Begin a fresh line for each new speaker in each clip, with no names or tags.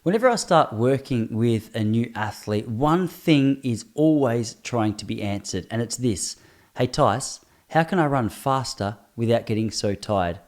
Whenever I start working with a new athlete, one thing is always trying to be answered, and it's this. Hey Tice, how can I run faster without getting so tired?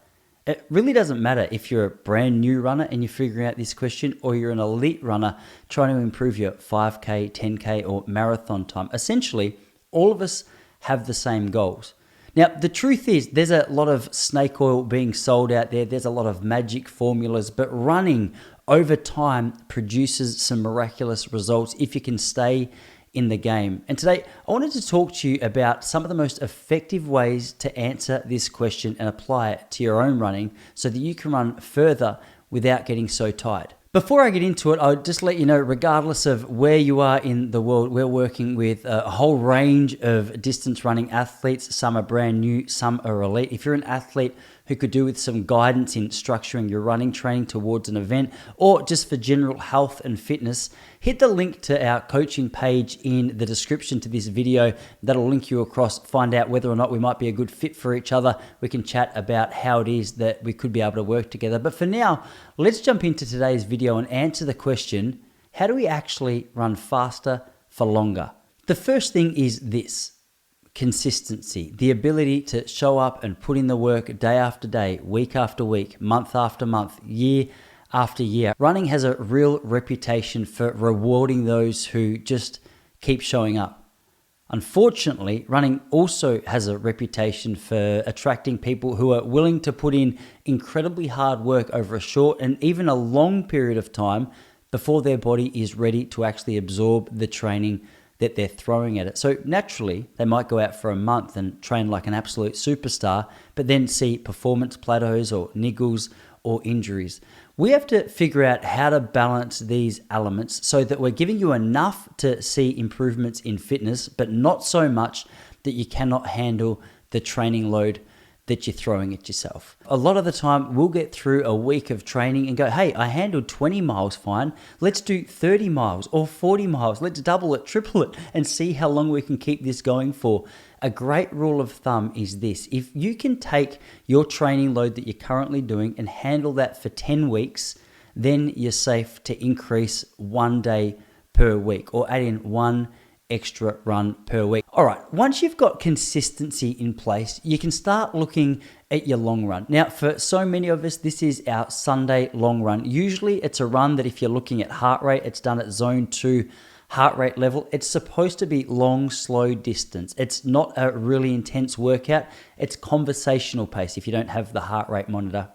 It really doesn't matter if you're a brand new runner and you're figuring out this question, or you're an elite runner trying to improve your 5K, 10K, or marathon time. Essentially, all of us have the same goals. Now, the truth is there's a lot of snake oil being sold out there. There's a lot of magic formulas, but running over time produces some miraculous results if you can stay in the game. And today, I wanted to talk to you about some of the most effective ways to answer this question and apply it to your own running so that you can run further without getting so tired. Before I get into it, I'll just let you know, regardless of where you are in the world, we're working with a whole range of distance running athletes. Some are brand new, some are elite. If you're an athlete who could do with some guidance in structuring your running training towards an event, or just for general health and fitness, hit the link to our coaching page in the description to this video. That'll link you across, find out whether or not we might be a good fit for each other. We can chat about how it is that we could be able to work together. But for now, let's jump into today's video and answer the question, how do we actually run faster for longer? The first thing is this. Consistency, the ability to show up and put in the work day after day, week after week, month after month, year after year. Running has a real reputation for rewarding those who just keep showing up. Unfortunately, running also has a reputation for attracting people who are willing to put in incredibly hard work over a short and even a long period of time before their body is ready to actually absorb the training that they're throwing at it. So naturally, they might go out for a month and train like an absolute superstar, but then see performance plateaus or niggles or injuries. We have to figure out how to balance these elements so that we're giving you enough to see improvements in fitness, but not so much that you cannot handle the training load that you're throwing at yourself. A lot of the time, we'll get through a week of training and go, hey, I handled 20 miles fine. Let's do 30 miles or 40 miles. Let's double it, triple it, and see how long we can keep this going for. A great rule of thumb is this. If you can take your training load that you're currently doing and handle that for 10 weeks, then you're safe to increase 1 day per week or add in one extra run per week. All right, once you've got consistency in place, you can start looking at your long run. Now, for so many of us, this is our Sunday long run. Usually it's a run that if you're looking at heart rate, it's done at zone 2 heart rate level. It's supposed to be long, slow distance. It's not a really intense workout. It's conversational pace if you don't have the heart rate monitor.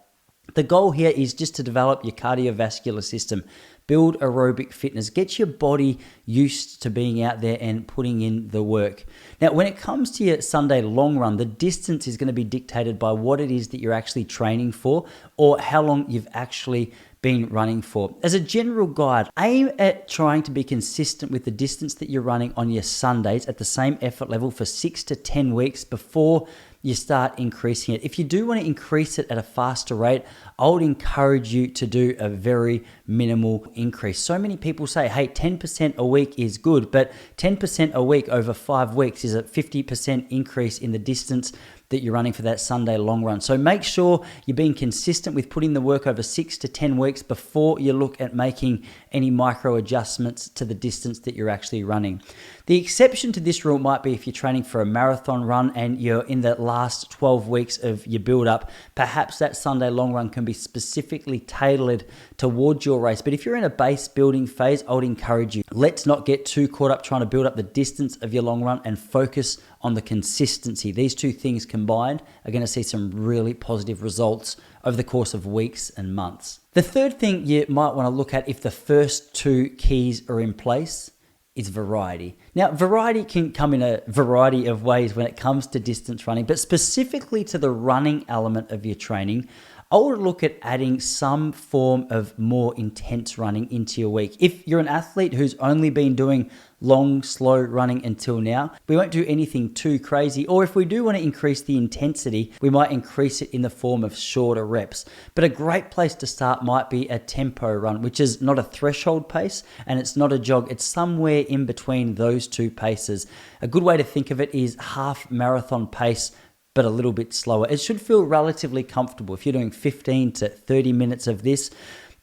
The goal here is just to develop your cardiovascular system, build aerobic fitness, get your body used to being out there and putting in the work. Now, when it comes to your Sunday long run, the distance is going to be dictated by what it is that you're actually training for or how long you've actually been running for. As a general guide, aim at trying to be consistent with the distance that you're running on your Sundays at the same effort level for 6 to 10 weeks before you start increasing it. If you do want to increase it at a faster rate, I would encourage you to do a very minimal increase. So many people say, hey, 10% a week is good, but 10% a week over 5 weeks is a 50% increase in the distance that you're running for that Sunday long run. So make sure you're being consistent with putting the work over 6 to 10 weeks before you look at making any micro adjustments to the distance that you're actually running. The exception to this rule might be if you're training for a marathon run and you're in the last 12 weeks of your build up. Perhaps that Sunday long run can be specifically tailored towards your race. But if you're in a base building phase, I would encourage you, let's not get too caught up trying to build up the distance of your long run and focus on the consistency. These two things combined are going to see some really positive results over the course of weeks and months. The third thing you might want to look at if the first two keys are in place is variety. Now, variety can come in a variety of ways when it comes to distance running, but specifically to the running element of your training, I would look at adding some form of more intense running into your week. If you're an athlete who's only been doing long, slow running until now, we won't do anything too crazy. Or if we do want to increase the intensity, we might increase it in the form of shorter reps. But a great place to start might be a tempo run, which is not a threshold pace and it's not a jog. It's somewhere in between those two paces. A good way to think of it is half marathon pace, but a little bit slower. It should feel relatively comfortable. If you're doing 15 to 30 minutes of this,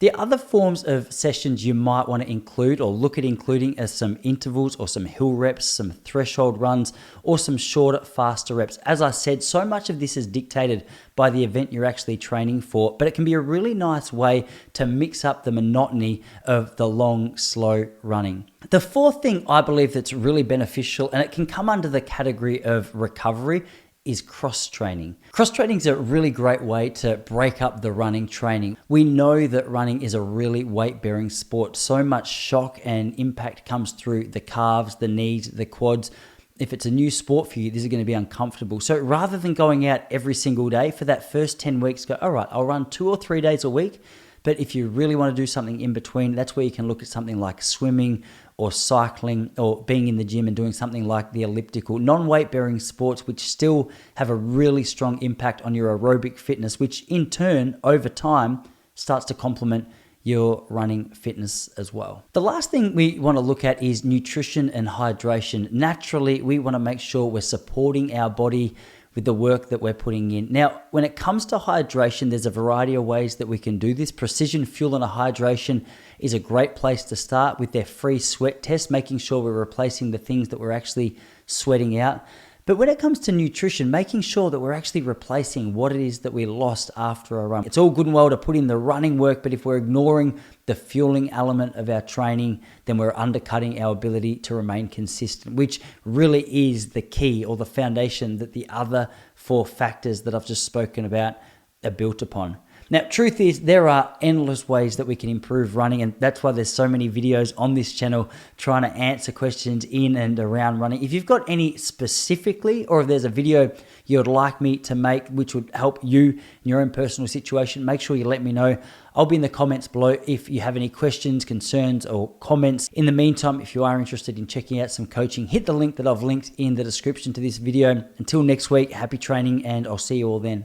The other forms of sessions you might want to include or look at including are some intervals or some hill reps, some threshold runs, or some shorter, faster reps. As I said, so much of this is dictated by the event you're actually training for, but it can be a really nice way to mix up the monotony of the long, slow running. The fourth thing I believe that's really beneficial, and it can come under the category of recovery, is cross-training. Cross-training is a really great way to break up the running training. We know that running is a really weight-bearing sport. So much shock and impact comes through the calves, the knees, the quads. If it's a new sport for you, this is going to be uncomfortable. So rather than going out every single day, for that first 10 weeks, go, all right, I'll run 2 or 3 days a week. But if you really want to do something in between, that's where you can look at something like swimming or cycling or being in the gym and doing something like the elliptical, non-weight bearing sports, which still have a really strong impact on your aerobic fitness, which in turn, over time, starts to complement your running fitness as well. The last thing we want to look at is nutrition and hydration. Naturally, we want to make sure we're supporting our body with the work that we're putting in. Now, when it comes to hydration, there's a variety of ways that we can do this. Precision Fuel and Hydration is a great place to start with their free sweat test, making sure we're replacing the things that we're actually sweating out. But when it comes to nutrition, making sure that we're actually replacing what it is that we lost after a run. It's all good and well to put in the running work, but if we're ignoring the fueling element of our training, then we're undercutting our ability to remain consistent, which really is the key or the foundation that the other 4 factors that I've just spoken about are built upon. Now, truth is, there are endless ways that we can improve running, and that's why there's so many videos on this channel trying to answer questions in and around running. If you've got any specifically, or if there's a video you'd like me to make which would help you in your own personal situation, make sure you let me know. I'll be in the comments below if you have any questions, concerns, or comments. In the meantime, if you are interested in checking out some coaching, hit the link that I've linked in the description to this video. Until next week, happy training, and I'll see you all then.